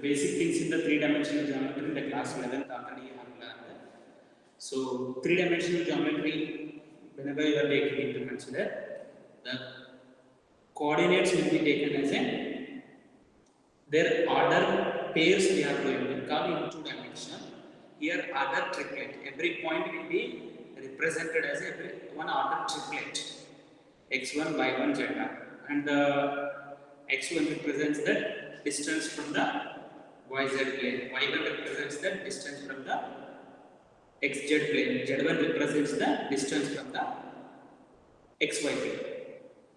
basic things in the three-dimensional geometry in the class 11th already I have learned. So three-dimensional geometry, whenever you are taking into consider, the coordinates will be taken as a their order pairs we are going to come in two dimension. Here order triplet. Every point will be represented as a one order triplet. X1, Y1, Z1. And the X1 represents the distance from the YZ plane. Y1 represents the distance from the XZ plane. Z1 represents the distance from the XY plane.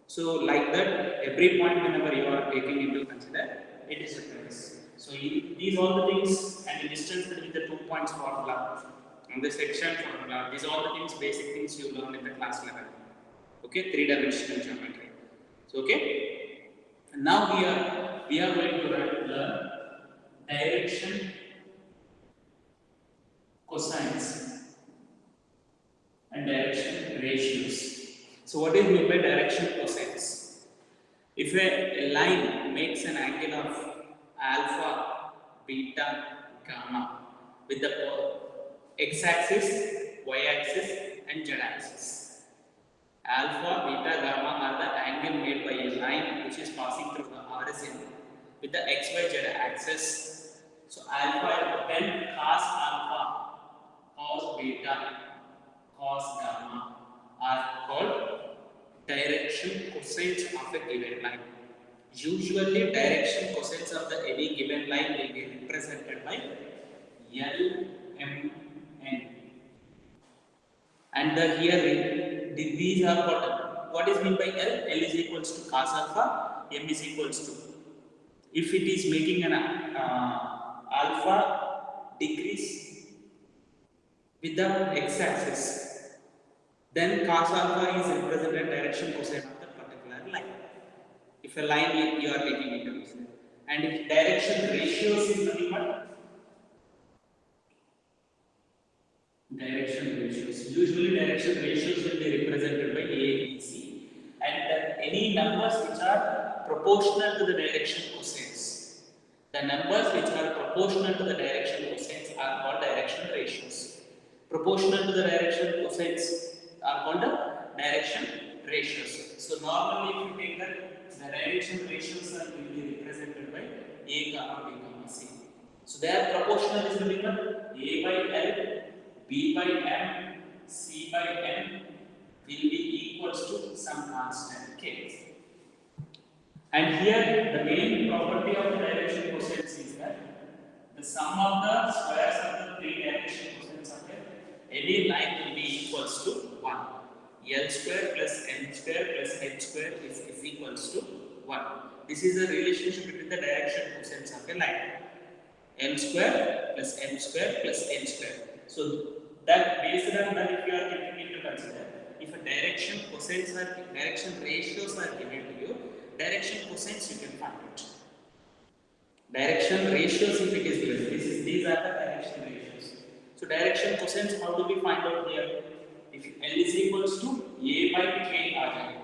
So like that, every point whenever you are taking into consider, it is a place. So these all the things and the distance between the 2 points formula and the section formula, these all the things, basic things you learn in the class level. Okay, three-dimensional geometry. So okay, and now we are going to learn direction cosines and direction ratios. So what is meant by direction cosines? If a line makes an angle of alpha, beta, gamma with the x-axis, y-axis and z-axis. Alpha, beta, gamma are the angle made by a line which is passing through the horizon with the x, y, z axis. So alpha, then cos alpha, cos beta, cos gamma are called direction cosines of a given line. Usually, direction cosines of any given line will be represented by L, M, N. And these are what is meant by L? L is equals to cos alpha, M is equals to. If it is making an alpha decrease with the x-axis, then cos alpha is represented direction cosine of the particular line. If a line you are taking into consideration, and if direction ratios is nothing but direction ratios. Usually direction ratios will be represented by A, B, C, and any numbers which are proportional to the direction cosines. The numbers which are proportional to the direction cosines are called direction ratios. Proportional to the direction cosines are called the direction ratios. So normally if you take that, the direction ratios will be represented by A, gamma, B, gamma, C. So they are proportional is nothing but A by L, B by M, C by N will be equals to some constant K. And here the main property of the direction cosines is that the sum of the squares of the three direction cosines of any line will be equals to 1. L square plus N square plus H square is equals to 1. This is the relationship between the direction cosines of a line. M square plus N square plus N square. So that based on that, if you are taking into consider, if a direction cosines or direction ratios are given to you, direction cosines you can find it. Direction ratios if it is given, these are the direction ratios. So direction cosines, how do we find out here? If L is equals to A by K,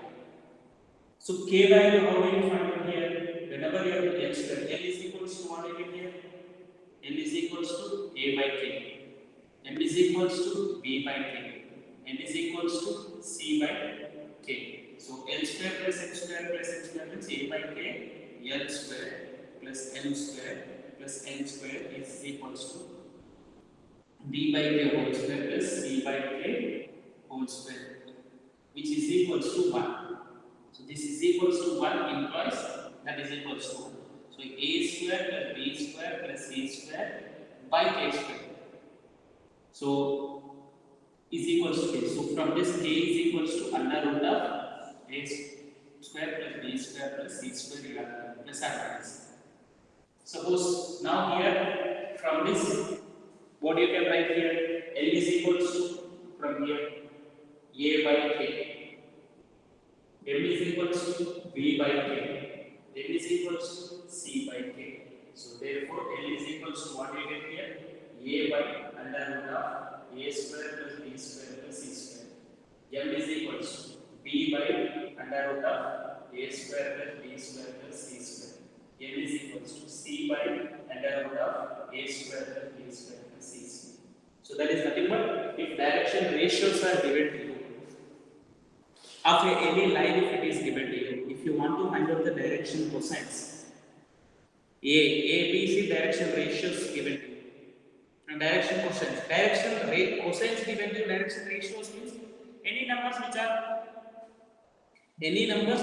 so K value how do you find out here? Whenever you have L square, L is equals to what again here? L is equals to A by K. M is equals to B by K. N is equals to C by K. So L square plus M square plus N square means A by K. L square plus M square plus N square is equals to B by K whole square plus C by K whole square, which is equals to 1. So this is equals to 1 implies that is equals to 1. So A square plus B square plus C square by K square. So is equals to K. So from this K is equals to under root of A square plus B square plus C square plus R. Suppose now here from this, what you can write here? L is equals to from here A by K. M is equals to B by K. N is equals to C by K. So therefore L is equals to what you get here? A by under root of A square plus B square plus C square. M is equals to B by under root of A square plus B square plus C square. n is equals to c by under root of a square plus b square plus c square. So that is nothing but if direction ratios are given to you of any line, if it is given to you, if you want to find out the direction cosines, A, B, C direction ratios given to you. And direction cosines. Cosines given to you, direction ratios means any numbers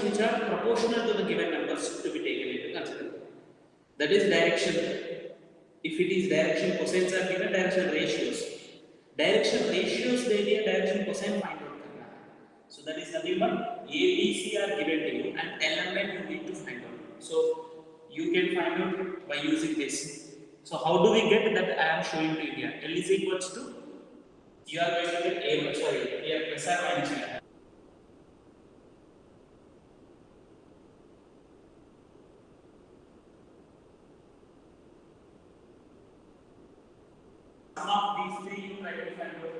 which are proportional to the given numbers to be taken into consideration. That is direction. If it is direction cosines are given, direction ratios. Direction ratios they be a direction cosine find out करना है. So that is nothing but A, B, C are given to you and element you need to find out. So you can find out by using this. So how do we get that? I am showing to you here. L is equals to, you are going to get A, sorry, here plus or minus. Sum of these three you try to find out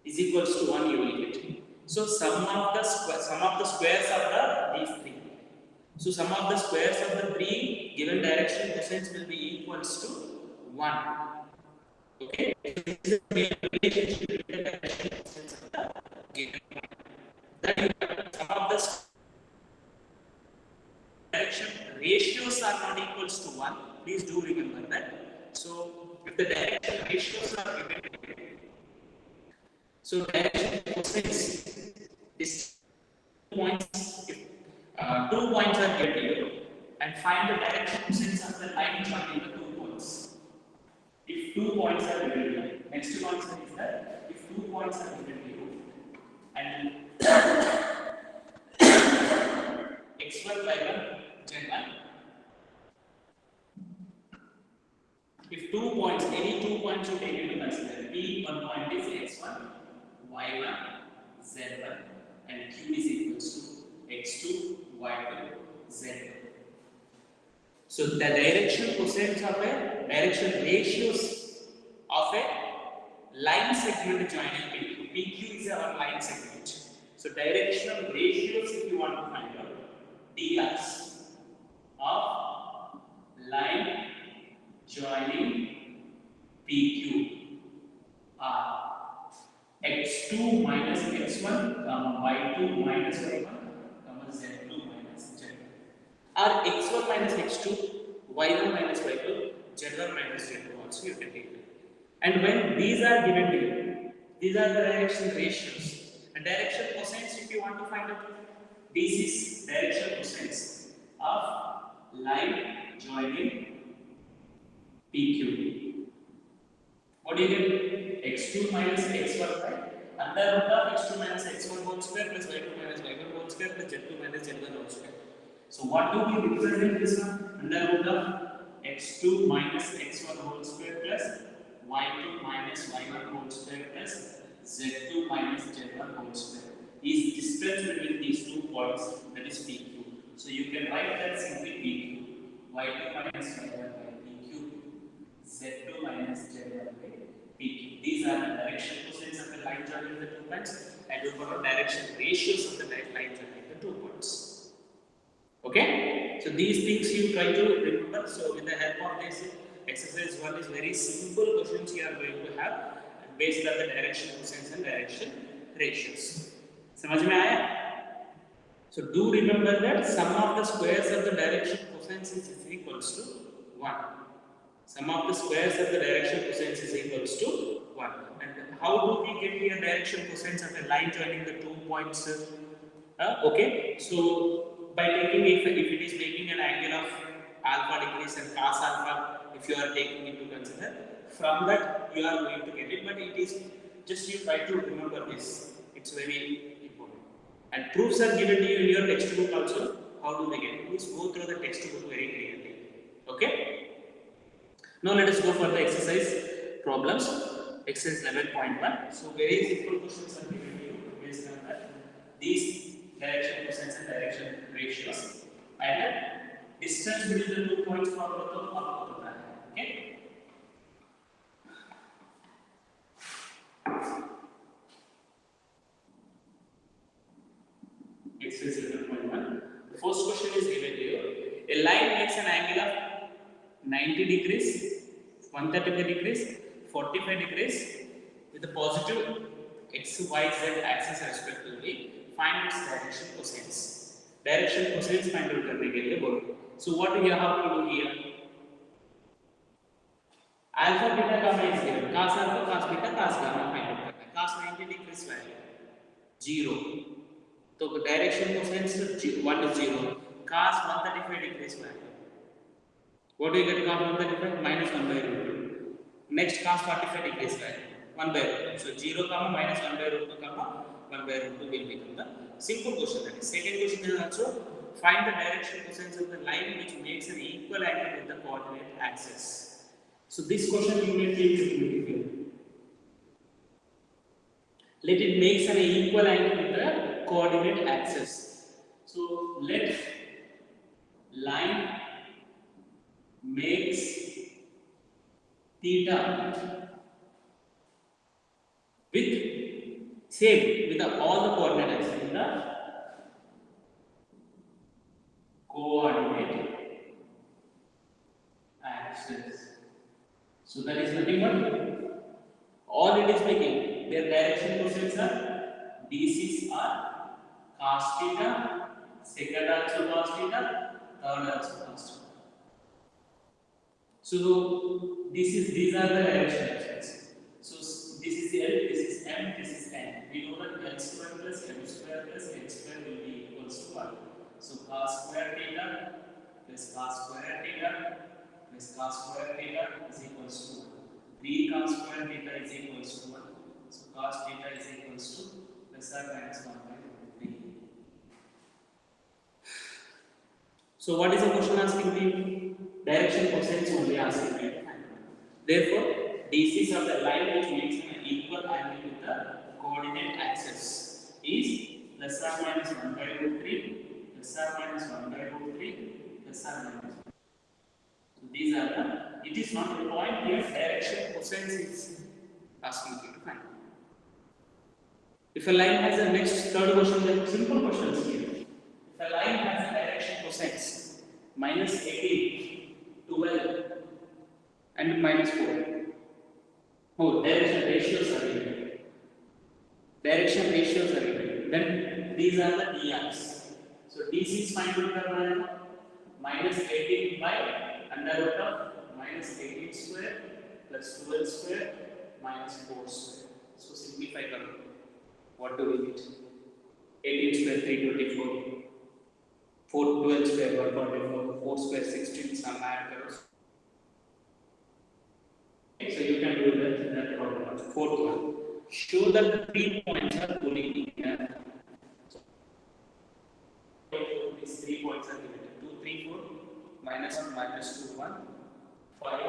is equals to 1 you will get. So sum of the squares of these three. So sum of the squares of the three given direction cosines will be equals to 1. Okay. This is the main relationship between the direction cosines of the given. That sum of the direction ratios are not equals to 1. Please do remember that. So if the direction ratios are given, so direction cosines is 2 points. If 2 points are given to you, and find the direction cosines of the line joining the 2 points. If 2 points are given to you, next concept is that if 2 points are given to you, and x1, y1, z1. If 2 points, any 2 points you take into consideration, P one point is x1, y1, z1, and q is equals to x2, y2, z2. So the direction cosines of a direction ratios of a line segment joining PQ. PQ is our line segment. So directional ratios, if you want to find out, DRs of line joining PQ are x2 minus x1, y2 minus y1, z2 minus z1. Or x1 minus x2, y1 minus y2, z1 minus z2 also you can take. And when these are given to you, these are the direction ratios. And direction cosines, if you want to find out, this is direction cosines of line joining PQ. What do you get? X2 minus x1 by under root of x2 minus x1 whole square plus y2 minus y1 whole square plus z2 minus z1 whole square. So what do we represent this one? Under root of x2 minus x1 whole square plus y2 minus y1 whole square plus z2 minus z1 whole square is distance between these 2 points, that is PQ. So you can write that simply PQ, y2 minus y1 by PQ, z2 minus z1 by PQ. These are the direction cosines of the line joining the 2 points, and you follow direction ratios of the line joining the 2 points. Okay? So these things you try to remember. So with the help of this exercise 1 is very simple questions you are going to have based on the direction cosines and direction ratios. समझ में आया? So do remember that sum of the squares of the direction cosines is equals to 1. Sum of the squares of the direction cosines is equals to 1. And how do we get here direction cosines of a line joining the 2 points? Okay, so by taking if it is making an angle of alpha degrees and cos alpha, if you are taking into consider, from that you are going to get it, but it is just you try to remember this. It's very important. And proofs are given to you in your textbook also. How do we get it? Please go through the textbook very clearly. Okay? Now let us go for the exercise problems. Exercise 11.1. So very simple questions are given to you based on that. These direction cosines and direction ratios. And distance between the 2 points for both of them. Okay? Exercise 11.1. The first question is given to you. A line makes an angle of 90 degrees, 135 degrees, 45 degrees with a positive x, y, z axis respectively. Find its direction cosines. Direction cosines find out करने के लिए बोल. So what we have to do here? Alpha, beta, gamma is given. Cos alpha, cos beta, cos gamma find out करना है. Cos 90 degrees value 0. तो direction cosines 1 is 0. Cos 135 degrees value. What do you get? Cos 135 minus 1 by root 2. Next cos 45 degrees value 1 by root 2. So 0 comma minus 1 by root 2 comma 1 by root 2 will become the simple question. That is second question is also find the direction cosines of the line which makes an equal angle with the coordinate axis. So this question you may take difficult. Let it makes an equal angle with the coordinate axis. So let line makes theta with same with all the coordinate axis in the coordinate axis. So that is nothing but all it is making their direction cosines are DC's are cos theta, second also cos theta, third also cos theta. So these are the direction axes. So this is L, this is M, this is N. We know that L square plus M square plus N square will be equals to 1. So cos square theta plus cos square theta plus cos square theta is equals to 1. 3 cos square theta is equals to 1. So cos theta is equals to plus or minus 1 by 3. So what is the question asking me? Direction cosines only asking me. Therefore, DCs of the line which makes an equal angle with the coordinate axis is plus or minus 1 by root 3, plus or minus 1 by root 3, plus or minus 1. So these are the, it is not the point here, direction cosines is asking you to find. If a line has a next third question, then simple questions here. If a line has a direction cosines minus 18, 12 and minus 4. Oh, direction ratios are given. Direction ratios are given. Then these are the DRs. So DC is find out minus 18 by under root of minus 18 square plus 12 square minus 4 square. So simplify करो. What do we get? 18 square 324. 4 12 square 144. 4 square 16. Sum add करो. So you can do that problem. Fourth one. Show that the 3 points are collinear. These 3 points are given. 2, 3, 4. Minus 1, minus 2, 1. 5,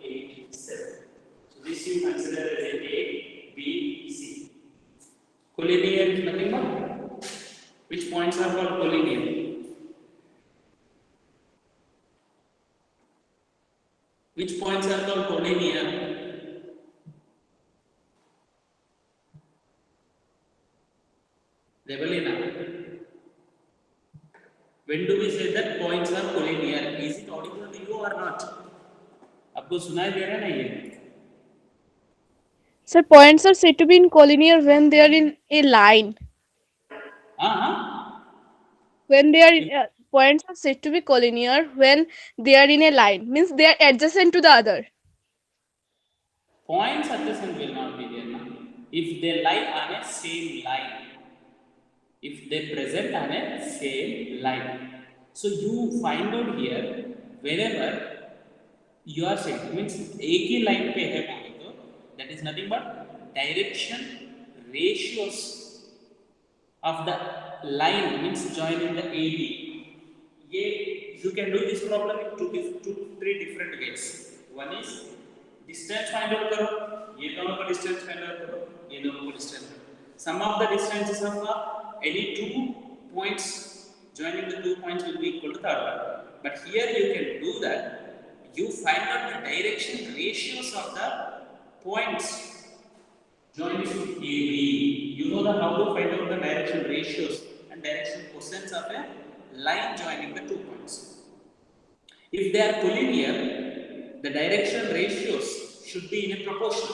8, 7. So this you consider as A, B, C. Collinear is nothing but which points are called collinear? Which points are called collinear? Revelina. When do we say that points are collinear? Is it audible to you or not? आपको सुनाई दे रहा है ना ये? Sir, points are said to be in collinear when they are in a line. When they are points are said to be collinear when they are in a line, means they are adjacent to the other. Points adjacent will not be there now. If they lie on a same line. If they present on a same line. So you find out here whenever you are saying means एक ही line पे है बोले तो that is nothing but direction ratios of the line means joining the AB. ये you can do this problem in two three different ways. One is distance find out करो, ये दोनों का distance find out करो, ये दोनों का distance. Sum of the distances of any 2 points joining the 2 points will be equal to third one. But here you can do that. You find out the direction ratios of the points joining AB. You know how to find out the direction ratios and direction cosines of a line joining the 2 points. If they are collinear, the direction ratios should be in a proportion.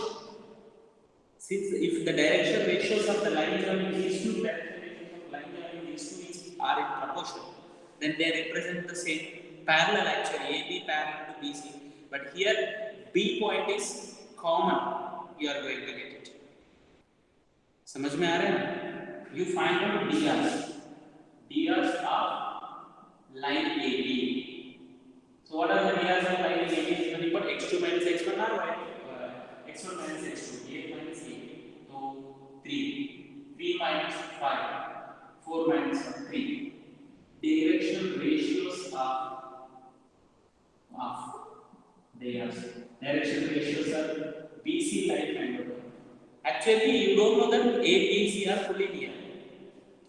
Since if the direction ratios of the line joining these two direction ratios of line joining these two are in proportion, then they represent the same parallel actually, AB parallel to BC. But here B point is common, you are going to get it. समझ में आ रहा है? You find out DRs of line AB. So what are the DRs of line AB? When you put x2 minus x1 or x1 minus x2, 8 minus 8, so 3 minus 5, 4 minus 3. Direction ratios of DRs. Direction ratios are BC line kind of. Actually, you don't know that A, B, C are collinear.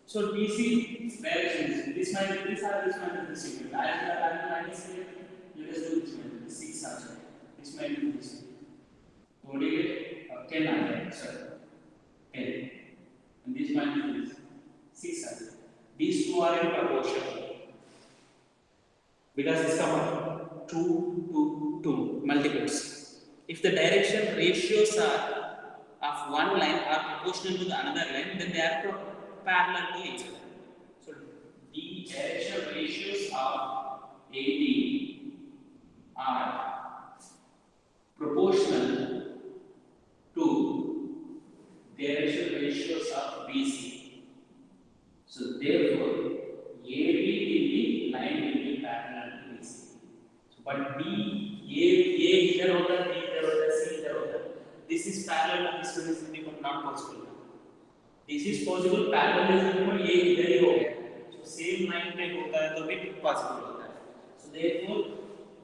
So BC directions, this minus this or this minus this. As you are minus here, let us do this minus this 6 also. This minus this. What do you get? 10 are sorry. 10. And this minus this 6 also. These two are in proportion. Because this comes 2, 2, 2 multiples. If the direction ratios are of one line are proportional to the another line, then they are parallel to each other. So the direction ratios of AB are proportional to direction ratios of BC. So therefore, AB will be line will be parallel to BC. So, but B, A इधर होता है, B इधर होता है, C इधर होता है. This is parallel to this one is not possible. This is possible, parallelism में ये इधर ही हो गया. So same line पे होता है तो भी possible होता है. So therefore,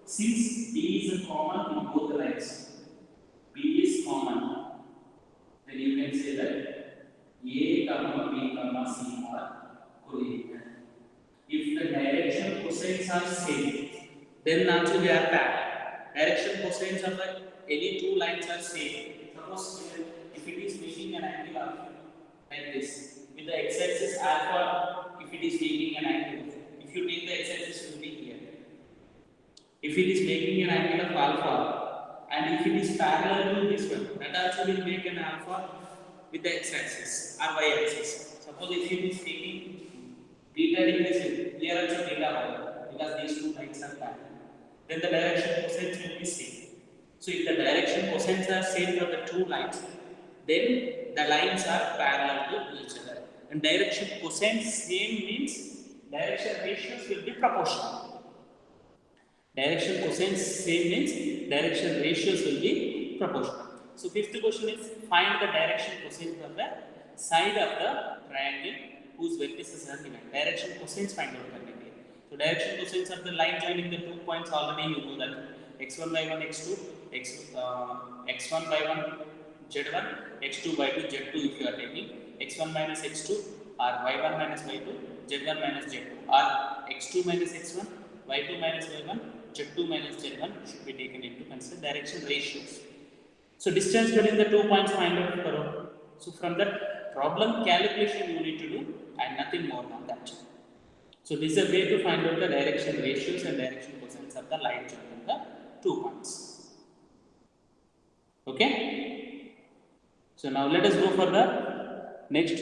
since B is common in both lines, B is common, then you can say that A, B, C are collinear. If the direction cosines are same, then naturally they are parallel. Direction cosines of any two lines are same. Suppose if it is making an angle alpha like this, with the x-axis alpha, if it is making an angle, if you take the x-axis will be here. If it is making an angle of alpha, and if it is parallel to this one, that also will make an alpha with the x-axis or y-axis. Suppose if it is making beta degrees, here also beta hour, because these two lines are parallel, then the direction cosines will be same. So if the direction cosines are same for the two lines, then the lines are parallel to each other. And direction cosines same means direction ratios will be proportional. Direction cosines same means direction ratios will be proportional. So fifth question is find the direction cosines of the side of the triangle whose vertices are given. Direction cosines find out करने के. So direction cosines of the line joining the 2 points already you know that x1 by 1 x2 x1 by 1 z1 x2 by 2 z2 if you are taking x1 minus x2 or y1 minus y2 z1 minus z2 or x2 minus x1 y2 minus y1 z2 minus z1 should be taken into consider direction ratios. So distance between the 2 points find out karo. So from that problem calculation you need to do and nothing more than that. So this is a way to find out the direction ratios and direction cosines of the line joining the 2 points. Okay. So now let us go for the next